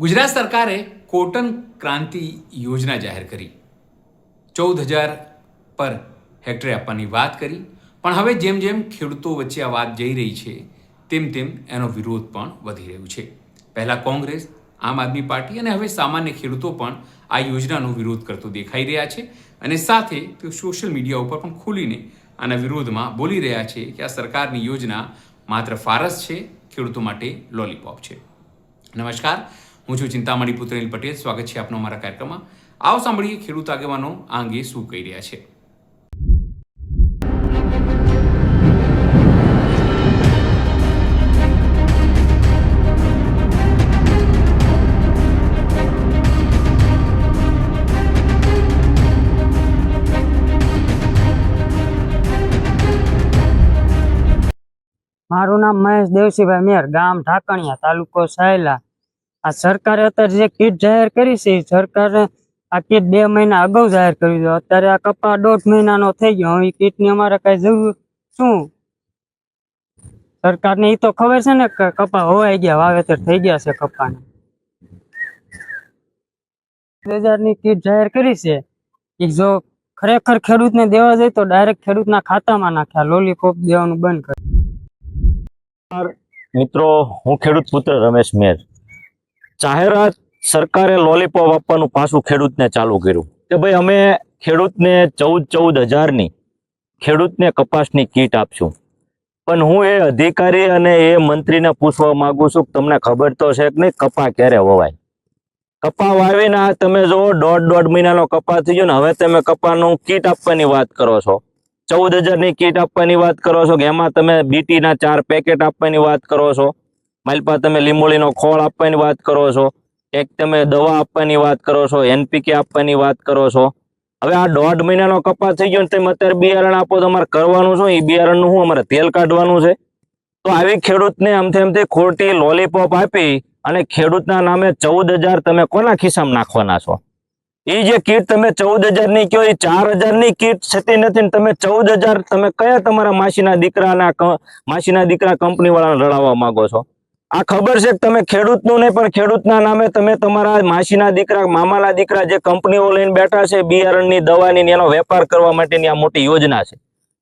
ગુજરાત સરકારે કોટન ક્રાંતિ યોજના જાહેર કરી 14,000 પર હેક્ટરે આપવાની વાત કરી, પણ હવે જેમ જેમ ખેડૂતો વચ્ચે આ વાત જઈ રહી છે તેમ તેમ એનો વિરોધ પણ વધી રહ્યો છે. પહેલાં કોંગ્રેસ, આમ આદમી પાર્ટી અને હવે સામાન્ય ખેડૂતો પણ આ યોજનાનો વિરોધ કરતો દેખાઈ રહ્યા છે અને સાથે તેઓ સોશિયલ મીડિયા ઉપર પણ ખુલીને આના વિરોધમાં બોલી રહ્યા છે કે આ સરકારની યોજના માત્ર ફારસ છે, ખેડૂતો માટે લોલીપોપ છે. નમસ્કાર, હું છું ચિંતામણી પુત્રેલ પટેલ. સ્વાગત છે આપનો અમારા કાર્યક્રમમાં. આવો સાંભળીએ ખેડૂત આગેવાનો આ અંગે શું કહી રહ્યા છે. મારું નામ મહેશ દેવસીભાઈ મેર, ગામ ઢાકણિયા, તાલુકો સાયલા. આ સરકારે અત્યારે જે કીટ જાહેર કરી છે, સરકારે આ કીટ 2 મહિના અગાઉ જાહેર કરી દો. અત્યારે આ કપા 1.5 મહિનાનો થઈ ગયો. હવે કીટની અમારે કઈ જરૂર શું? સરકારને એ તો ખબર છે ને કે કપા હોવાઈ ગયા, વાવેતર થઈ ગયા છે કપાના. 2000 ની કીટ જાહેર કરી છે. એ જો ખરેખર ખેડૂતને દેવા જાય તો ડાયરેક્ટ ખેડૂતના ખાતામાં નાખ્યા, લોલીપોપ દેવાનું બંધ કરે. મિત્રો, હું ખેડૂત પુત્ર રમેશ મેર. જાહેરાત સરકારે લોલીપોપ આપવાનું પાછું ખેડૂતને ચાલુ કર્યું કે ભાઈ અમે ખેડૂતને 14,000ની ખેડૂતને કપાસની કીટ આપશું. પણ હું એ અધિકારી અને એ મંત્રીને પૂછવા માંગુ છું કે તમને ખબર તો છે કે નહીં કપા ક્યારે વવાય? કપા વાવીને તમે જો 1.5 મહિનાનો કપા થઈ ગયો ને, હવે તમે કપાનું કીટ આપવાની વાત કરો છો. 14,000ની કીટ આપવાની વાત કરો છો કે એમાં તમે બીટીના 4 પેકેટ આપવાની વાત કરો છો. માલપા તમે લીંબોળીનો ખોળ આપવાની વાત કરો છો. એક તમે દવા આપવાની વાત કરો છો, NPK આપવાની વાત કરો છો. હવે આ 1.5 મહિનાનો કપા થઈ ગયો ને તમે અત્યારે બિયારણ આપો તો અમારે કરવાનું શું? એ બિયારણનું શું અમારે તેલ કાઢવાનું છે? તો આવી ખેડૂતને આમથી ખોટી લોલીપોપ આપી અને ખેડૂતના નામે 14,000 તમે કોના ખિસ્સામાં નાખવાના છો? એ જે કીટ તમે 14,000ની કહો, એ 4,000ની કીટ થતી નથી ને તમે 14,000 તમે કયા તમારા માસીના દીકરા કંપની વાળાને લડાવવા માંગો છો? આ ખબર છે કે તમે ખેડૂતનું નહીં પણ ખેડૂતના નામે તમે તમારા માસીના દીકરા, મામાના દીકરા જે કંપનીઓ લઈને બેઠા છે બિયારણની, દવાની, એનો વેપાર કરવા માટેની આ મોટી યોજના છે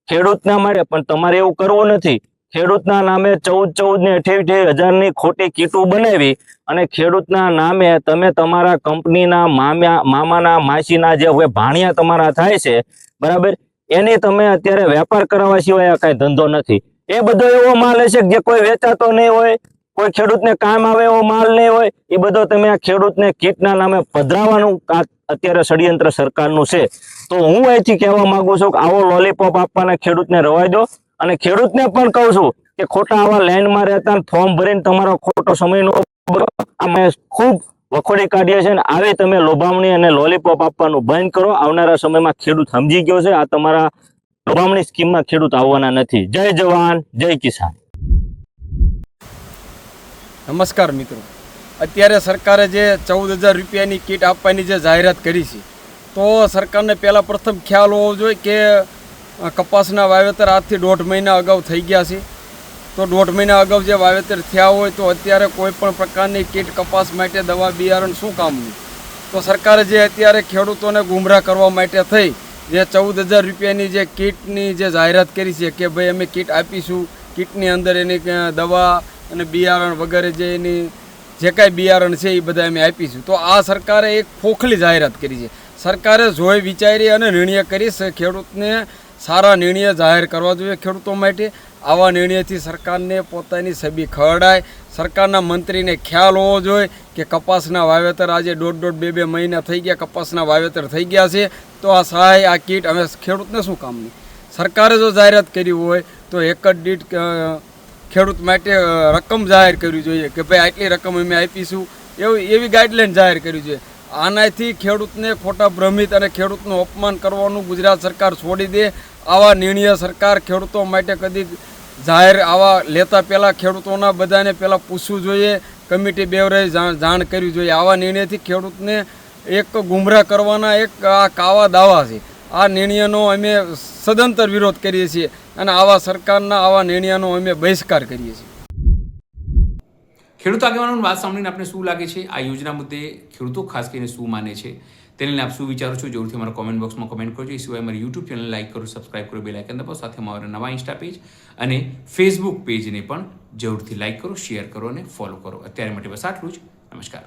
ખેડૂતના માટે. પણ તમારે એવું કરવું નથી. ખેડૂતના નામે 14,000 ને 28,000ની ખોટી કીટો બનાવી અને ખેડૂતના નામે તમે તમારા કંપનીના મામાના, માસીના જે ભાણિયા તમારા થાય છે, બરાબર, એની તમે અત્યારે વેપાર કરાવવા સિવાય કઈ ધંધો નથી. એ બધો એવો માલ હશે જે કોઈ વેચાતો નહીં હોય, કોઈ ખેડૂતને કામ આવે એવો માલ નહીં હોય. એ બધો તમે આ ખેડૂતને કીટના નામે પધરાવવાનું અત્યારે ષડયંત્ર સરકારનું છે. તો હું અહીંથી કહેવા માંગુ છું કે આવો લોલીપોપ આપવાના ખેડૂતને રવાઈ દો. અને ખેડૂતને પણ કહું છું કે ખોટા આવા લાઈનમાં રહેતા ફોર્મ ભરીને તમારો ખોટો સમયનો અમે ખૂબ વખોડી કાઢીએ છીએ. આવી તમે લોભામણી અને લોલીપોપ આપવાનું બંધ કરો. આવનારા સમયમાં ખેડૂત સમજી ગયો છે આ તમારા લોભામણી સ્કીમમાં ખેડૂત આવવાના નથી. જય જવાન, જય કિસાન. નમસ્કાર મિત્રો, અત્યારે સરકારે જે 14,000 રૂપિયાની કીટ આપવાની જે જાહેરાત કરી છે, તો સરકારને પહેલાં પ્રથમ ખ્યાલ હોવો જોઈએ કે કપાસના વાવેતર આજથી 1.5 મહિના અગાઉ થઈ ગયા છે. તો 1.5 મહિના અગાઉ જે વાવેતર થયા હોય તો અત્યારે કોઈ પણ પ્રકારની કીટ કપાસ માટે, દવા, બિયારણ શું કામનું? તો સરકારે જે અત્યારે ખેડૂતોને ગુમરાહ કરવા માટે થઈ જે 14,000 રૂપિયાની જે કીટની જે જાહેરાત કરી છે કે ભાઈ અમે કીટ આપીશું, કીટની અંદર એની દવા અને બિયારણ વગેરે જે એની જે કાંઈ બિયારણ છે એ બધા અમે આપીશું. તો આ સરકારે એક ખોખલી જાહેરાત કરી છે. સરકારે જોઈ વિચારી અને નિર્ણય કરી છે. ખેડૂતને સારા નિર્ણય જાહેર કરવા જોઈએ ખેડૂતો માટે. આવા નિર્ણયથી સરકારને પોતાની છબી ખરડાય. સરકારના મંત્રીને ખ્યાલ હોવો જોઈએ કે કપાસના વાવેતર આજે 1.5-2 મહિના થઈ ગયા, કપાસના વાવેતર થઈ ગયા છે. તો આ સહાય, આ કીટ હવે ખેડૂતને શું કામની? સરકારે જો જાહેરાત કરી હોય તો એકર દીઠ ખેડૂત માટે રકમ જાહેર કરવી જોઈએ કે ભાઈ આટલી રકમ અમે આપીશું, એવી ગાઈડલાઈન જાહેર કરવી જોઈએ. આનાથી ખેડૂતને ખોટા ભ્રમિત અને ખેડૂતનું અપમાન કરવાનું ગુજરાત સરકાર છોડી દે. આવા નિર્ણય સરકાર ખેડૂતો માટે કદી જાહેર આવા લેતા પહેલાં ખેડૂતોના બધાને પહેલાં પૂછવું જોઈએ, કમિટી બેવરે જાણ કરવી જોઈએ. આવા નિર્ણયથી ખેડૂતને એક ગુમરાહ કરવાના એક આ કાવા દાવા છે. આ નિર્ણયનો અમે સદંતર વિરોધ કરીએ છીએ અને આવા સરકારના આવા નિર્ણયનો અમે બહિષ્કાર કરીએ છીએ. ખેડૂત આગેવાનોની વાત સાંભળીને આપને શું લાગે છે? આ યોજના મુદ્દે ખેડૂતો ખાસ કરીને શું માને છે તેને લઈને આપ શું વિચારો છો? જરૂરથી અમારા કોમેન્ટ બોક્સમાં કમેન્ટ કરજો. એ સિવાય અમારી યુટ્યુબ ચેનલ લાઈક કરો, સબસ્ક્રાઇબ કરો, બેલ આઇકન દબાવો. સાથે અમારા નવા ઇન્સ્ટા પેજ અને ફેસબુક પેજને પણ જરૂરથી લાઈક કરો, શેર કરો અને ફોલો કરો. અત્યારે માટે બસ આટલું જ. નમસ્કાર.